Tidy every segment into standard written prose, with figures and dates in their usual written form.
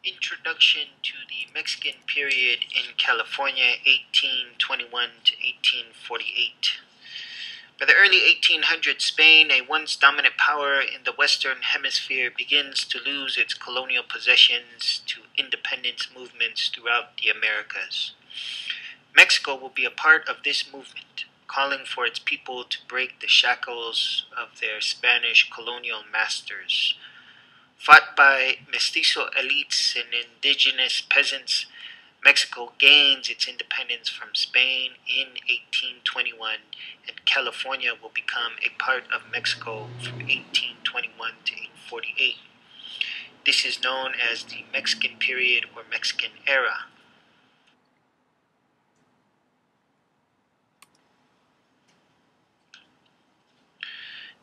Introduction to the Mexican period in California, 1821 to 1848. By the early 1800s, Spain, a once dominant power in the Western Hemisphere, begins to lose its colonial possessions to independence movements throughout the Americas. Mexico will be a part of this movement, calling for its people to break the shackles of their Spanish colonial masters. Fought by Mestizo elites and indigenous peasants, Mexico gains its independence from Spain in 1821, and California will become a part of Mexico from 1821 to 1848. This is known as the Mexican period or Mexican era.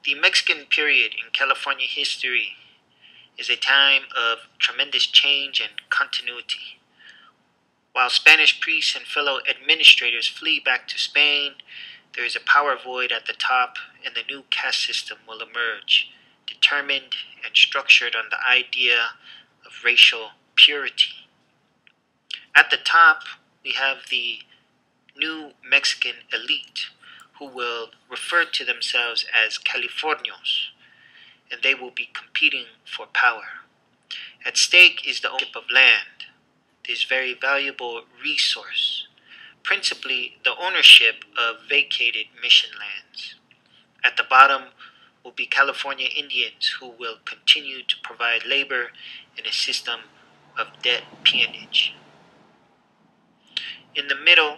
The Mexican period in California history is a time of tremendous change and continuity. While Spanish priests and fellow administrators flee back to Spain, there is a power void at the top, and the new caste system will emerge, determined and structured on the idea of racial purity. At the top, we have the new Mexican elite, who will refer to themselves as Californios, and they will be competing for power. At stake is the ownership of land, this very valuable resource, principally the ownership of vacated mission lands. At the bottom will be California Indians, who will continue to provide labor in a system of debt peonage. In the middle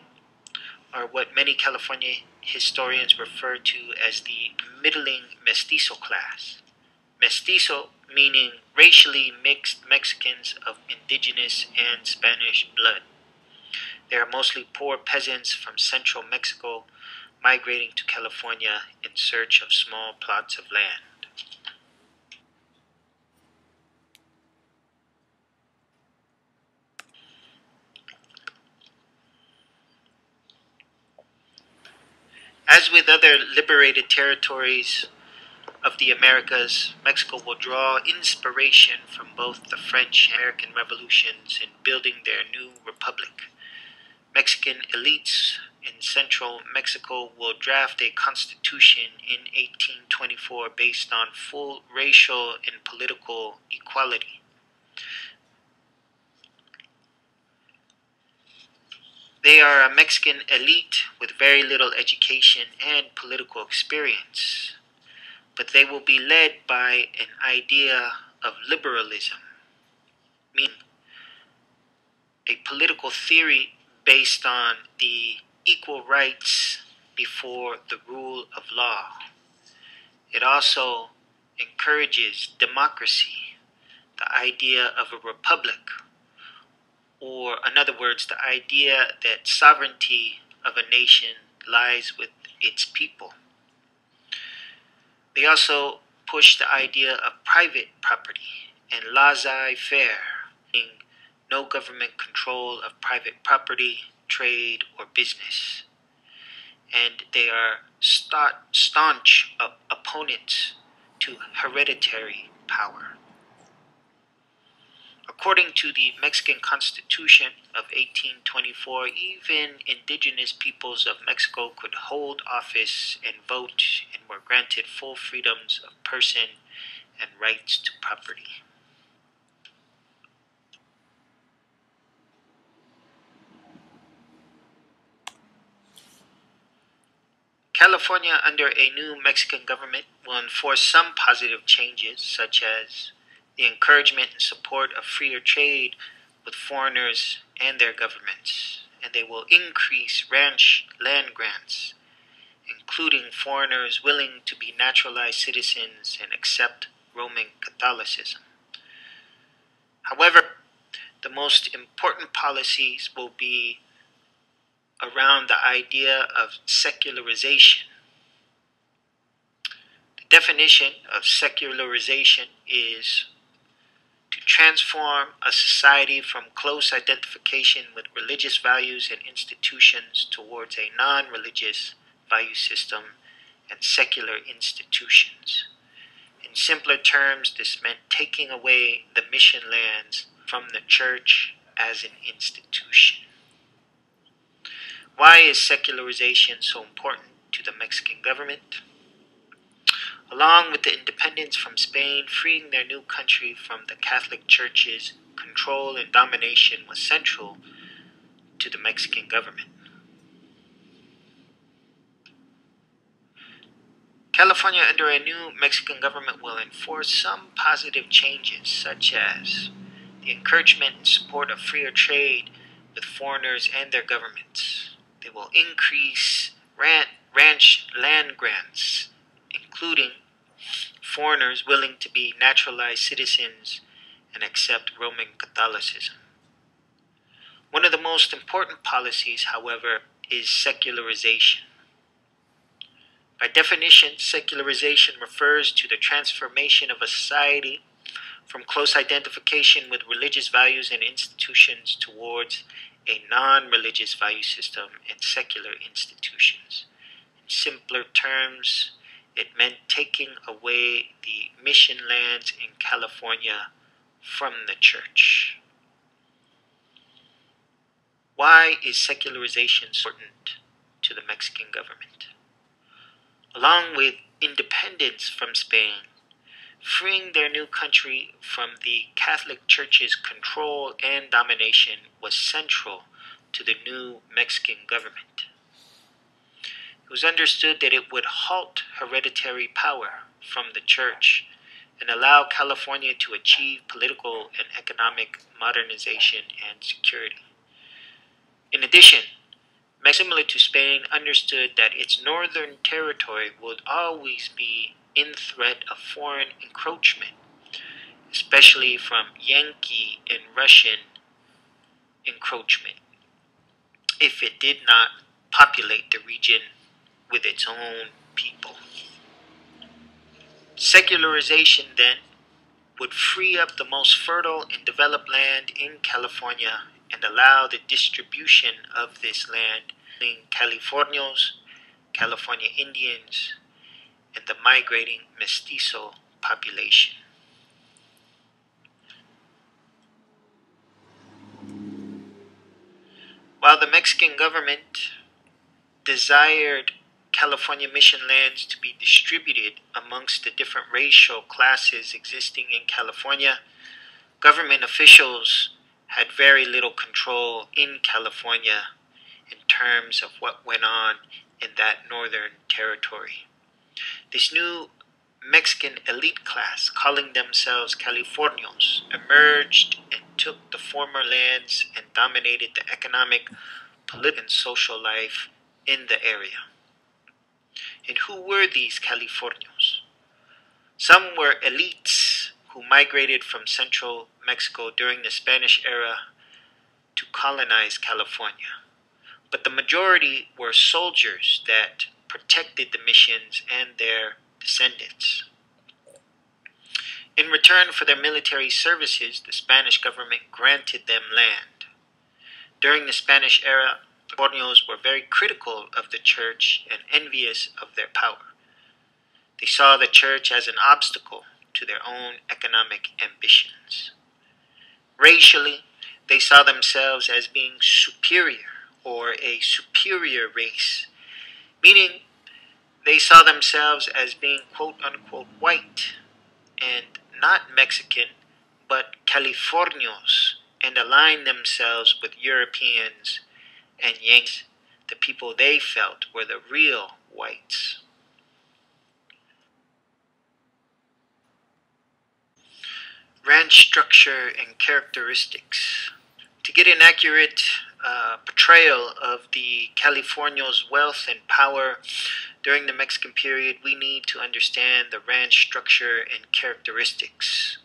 are what many California historians refer to as the middling mestizo class. Mestizo meaning racially mixed Mexicans of indigenous and Spanish blood. They are mostly poor peasants from central Mexico migrating to California in search of small plots of land. As with other liberated territories of the Americas, Mexico will draw inspiration from both the French and American revolutions in building their new republic. Mexican elites in central Mexico will draft a constitution in 1824 based on full racial and political equality. They are a Mexican elite with very little education and political experience, but they will be led by an idea of liberalism, meaning a political theory based on the equal rights before the rule of law. It also encourages democracy, the idea of a republic, or in other words, the idea that sovereignty of a nation lies with its people. They also push the idea of private property and laissez-faire, meaning no government control of private property, trade, or business. And they are staunch opponents to hereditary power. According to the Mexican Constitution of 1824, even indigenous peoples of Mexico could hold office and vote and were granted full freedoms of person and rights to property. California, under a new Mexican government, will enforce some positive changes, such as the encouragement and support of freer trade with foreigners and their governments, and they will increase ranch land grants, including foreigners willing to be naturalized citizens and accept Roman Catholicism. However, the most important policies will be around the idea of secularization. The definition of secularization is to transform a society from close identification with religious values and institutions towards a non-religious value system and secular institutions. In simpler terms, this meant taking away the mission lands from the church as an institution. Why is secularization so important to the Mexican government? Along with the independence from Spain, freeing their new country from the Catholic Church's control and domination was central to the Mexican government. California under a new Mexican government will enforce some positive changes, such as the encouragement and support of freer trade with foreigners and their governments. They will increase ranch land grants, including foreigners willing to be naturalized citizens and accept Roman Catholicism. One of the most important policies, however, is secularization. By definition, secularization refers to the transformation of a society from close identification with religious values and institutions towards a non-religious value system and secular institutions. In simpler terms, it meant taking away the mission lands in California from the church. Why is secularization important to the Mexican government? Along with independence from Spain, freeing their new country from the Catholic Church's control and domination was central to the new Mexican government. It was understood that it would halt hereditary power from the church and allow California to achieve political and economic modernization and security. In addition, similar to Spain, understood that its northern territory would always be in threat of foreign encroachment, especially from Yankee and Russian encroachment, if it did not populate the region with its own people. Secularization, then, would free up the most fertile and developed land in California and allow the distribution of this land in Californios, California Indians, and the migrating Mestizo population. While the Mexican government desired California mission lands to be distributed amongst the different racial classes existing in California, government officials had very little control in California in terms of what went on in that northern territory. This new Mexican elite class, calling themselves Californios, emerged and took the former lands and dominated the economic, political, and social life in the area. And who were these Californios? Some were elites who migrated from central Mexico during the Spanish era to colonize California. But the majority were soldiers that protected the missions and their descendants. In return for their military services, the Spanish government granted them land. During the Spanish era, the Californios were very critical of the church and envious of their power. They saw the church as an obstacle to their own economic ambitions. Racially, they saw themselves as being superior or a superior race, meaning they saw themselves as being quote-unquote white and not Mexican, but Californios, and aligned themselves with Europeans and Yankees, the people they felt were the real whites. Ranch structure and characteristics. To get an accurate portrayal of the Californios' wealth and power during the Mexican period, we need to understand the ranch structure and characteristics.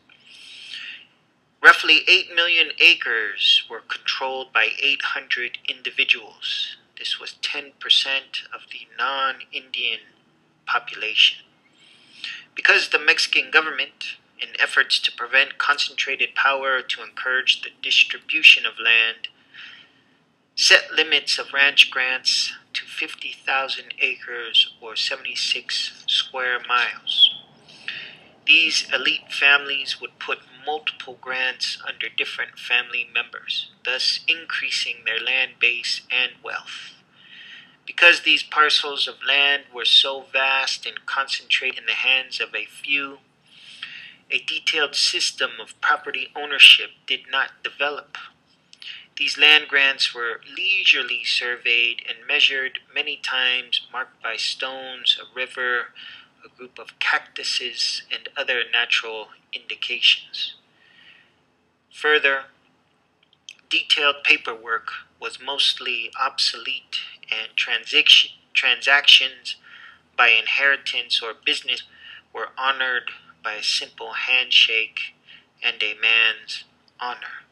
Roughly 8 million acres were controlled by 800 individuals. This was 10% of the non-Indian population. Because the Mexican government, in efforts to prevent concentrated power to encourage the distribution of land, set limits of ranch grants to 50,000 acres or 76 square miles. These elite families would put multiple grants under different family members, thus increasing their land base and wealth. Because these parcels of land were so vast and concentrated in the hands of a few, a detailed system of property ownership did not develop. These land grants were leisurely surveyed and measured many times, marked by stones, a river, a group of cactuses, and other natural indications. Further, detailed paperwork was mostly obsolete, and transactions by inheritance or business were honored by a simple handshake and a man's honor.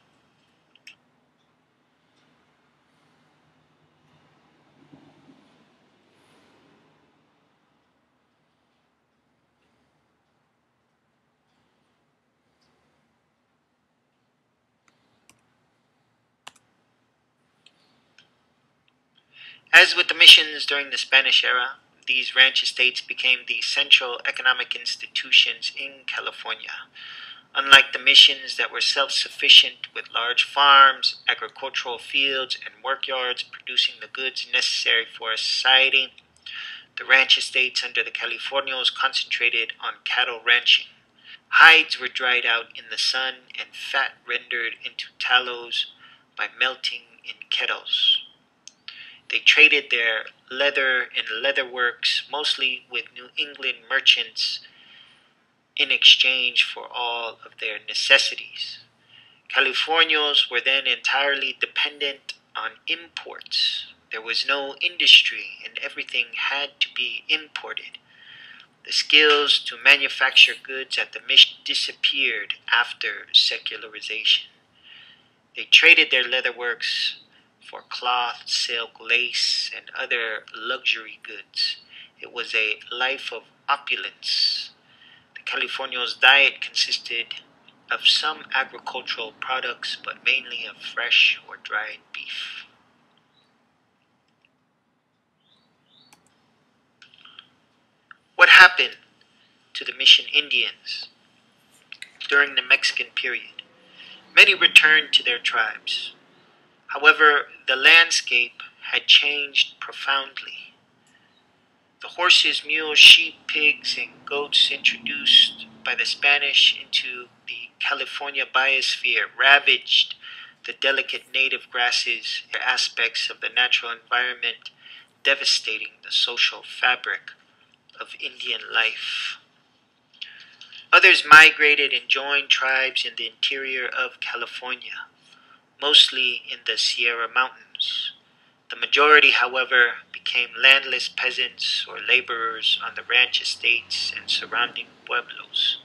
As with the missions during the Spanish era, these ranch estates became the central economic institutions in California. Unlike the missions that were self sufficient with large farms, agricultural fields, and workyards producing the goods necessary for a society, the ranch estates under the Californios concentrated on cattle ranching. Hides were dried out in the sun and fat rendered into tallows by melting in kettles. They traded their leather and leatherworks mostly with New England merchants in exchange for all of their necessities. Californios were then entirely dependent on imports. There was no industry and everything had to be imported. The skills to manufacture goods at the mission disappeared after secularization. They traded their leatherworks for cloth, silk, lace, and other luxury goods. It was a life of opulence. The Californios' diet consisted of some agricultural products, but mainly of fresh or dried beef. What happened to the mission Indians during the Mexican period? Many returned to their tribes. However, the landscape had changed profoundly. The horses, mules, sheep, pigs, and goats introduced by the Spanish into the California biosphere ravaged the delicate native grasses and aspects of the natural environment, devastating the social fabric of Indian life. Others migrated and joined tribes in the interior of California, mostly in the Sierra Mountains. The majority, however, became landless peasants or laborers on the ranch estates and surrounding pueblos.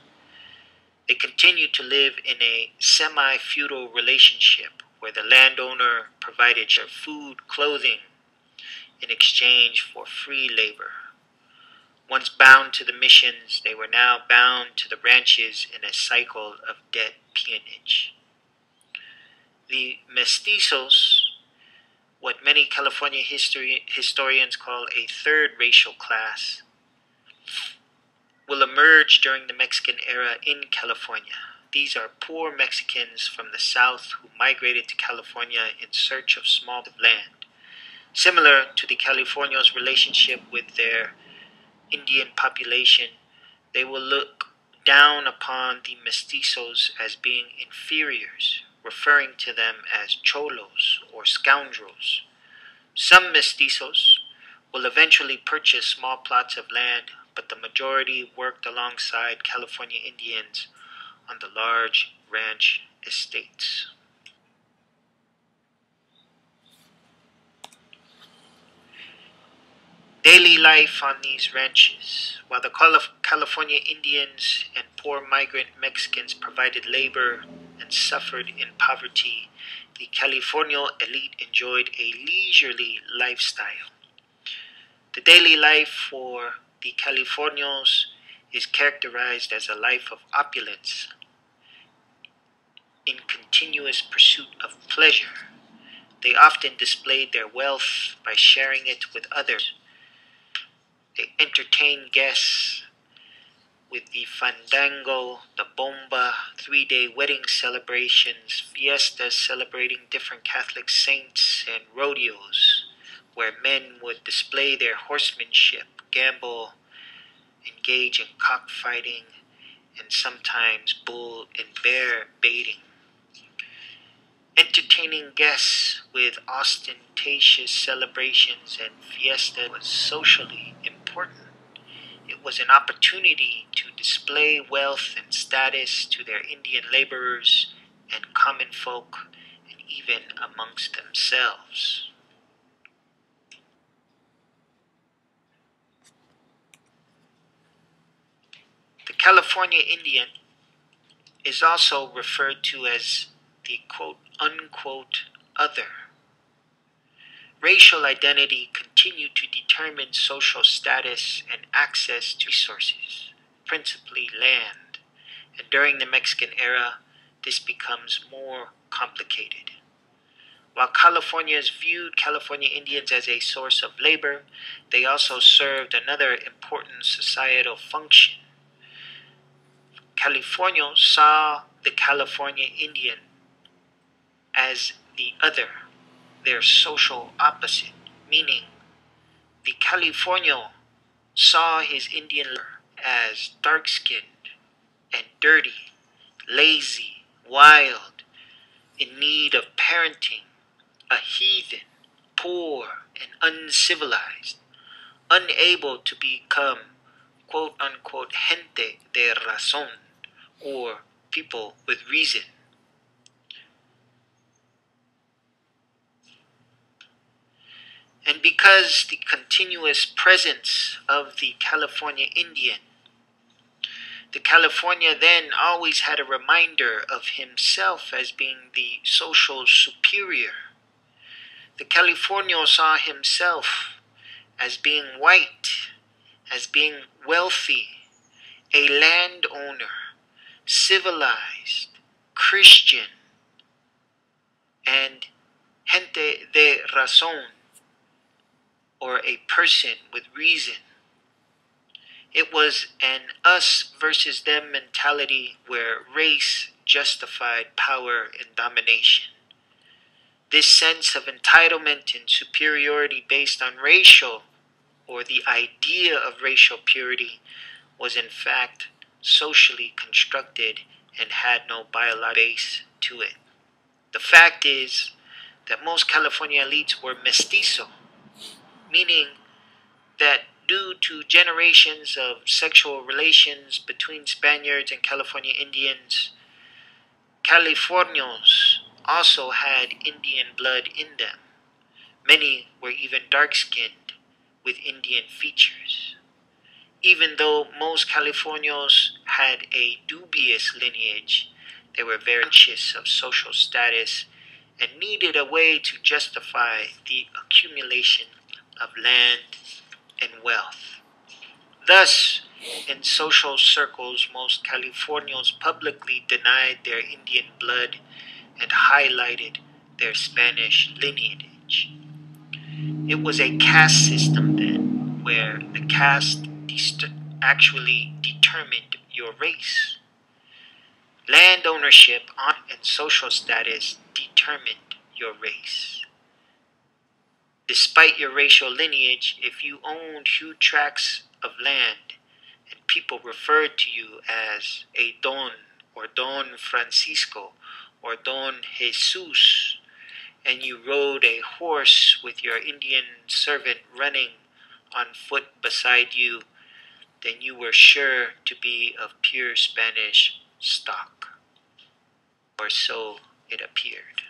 They continued to live in a semi-feudal relationship where the landowner provided food, clothing in exchange for free labor. Once bound to the missions, they were now bound to the ranches in a cycle of debt peonage. The Mestizos, what many California historians call a third racial class, will emerge during the Mexican era in California. These are poor Mexicans from the South who migrated to California in search of small land. Similar to the Californios' relationship with their Indian population, they will look down upon the Mestizos as being inferiors, referring to them as cholos or scoundrels. Some Mestizos will eventually purchase small plots of land, but the majority worked alongside California Indians on the large ranch estates. Daily life on these ranches. While the California Indians and poor migrant Mexicans provided labor and suffered in poverty, the Californial elite enjoyed a leisurely lifestyle. The daily life for the Californios is characterized as a life of opulence in continuous pursuit of pleasure. They often displayed their wealth by sharing it with others. They entertained guests with the fandango, the bomba, 3-day wedding celebrations, fiestas celebrating different Catholic saints, and rodeos, where men would display their horsemanship, gamble, engage in cockfighting, and sometimes bull and bear baiting. Entertaining guests with ostentatious celebrations and fiestas was socially important. It was an opportunity to display wealth and status to their Indian laborers and common folk, and even amongst themselves. The California Indian is also referred to as the quote unquote other. Racial identity continued to determine social status and access to resources, principally land, and during the Mexican era, this becomes more complicated. While Californians viewed California Indians as a source of labor, they also served another important societal function. Californios saw the California Indian as the other, their social opposite, meaning the Californio saw his Indian as dark-skinned and dirty, lazy, wild, in need of parenting, a heathen, poor, and uncivilized, unable to become quote-unquote gente de razón, or people with reason. And because the continuous presence of the California Indian, the California then always had a reminder of himself as being the social superior. The Californio saw himself as being white, as being wealthy, a landowner, civilized, Christian, and gente de razón, or a person with reason. It was an us versus them mentality where race justified power and domination. This sense of entitlement and superiority based on racial, or the idea of racial purity, was in fact socially constructed and had no biological base to it. The fact is that most California elites were mestizo, meaning that due to generations of sexual relations between Spaniards and California Indians, Californios also had Indian blood in them. Many were even dark-skinned with Indian features. Even though most Californios had a dubious lineage, they were very conscious of social status and needed a way to justify the accumulation of land and wealth. Thus, in social circles, most Californios publicly denied their Indian blood and highlighted their Spanish lineage. It was a caste system then, where the caste actually determined your race. Land ownership and social status determined your race. Despite your racial lineage, if you owned huge tracts of land and people referred to you as a Don or Don Francisco or Don Jesus, and you rode a horse with your Indian servant running on foot beside you, then you were sure to be of pure Spanish stock. Or so it appeared.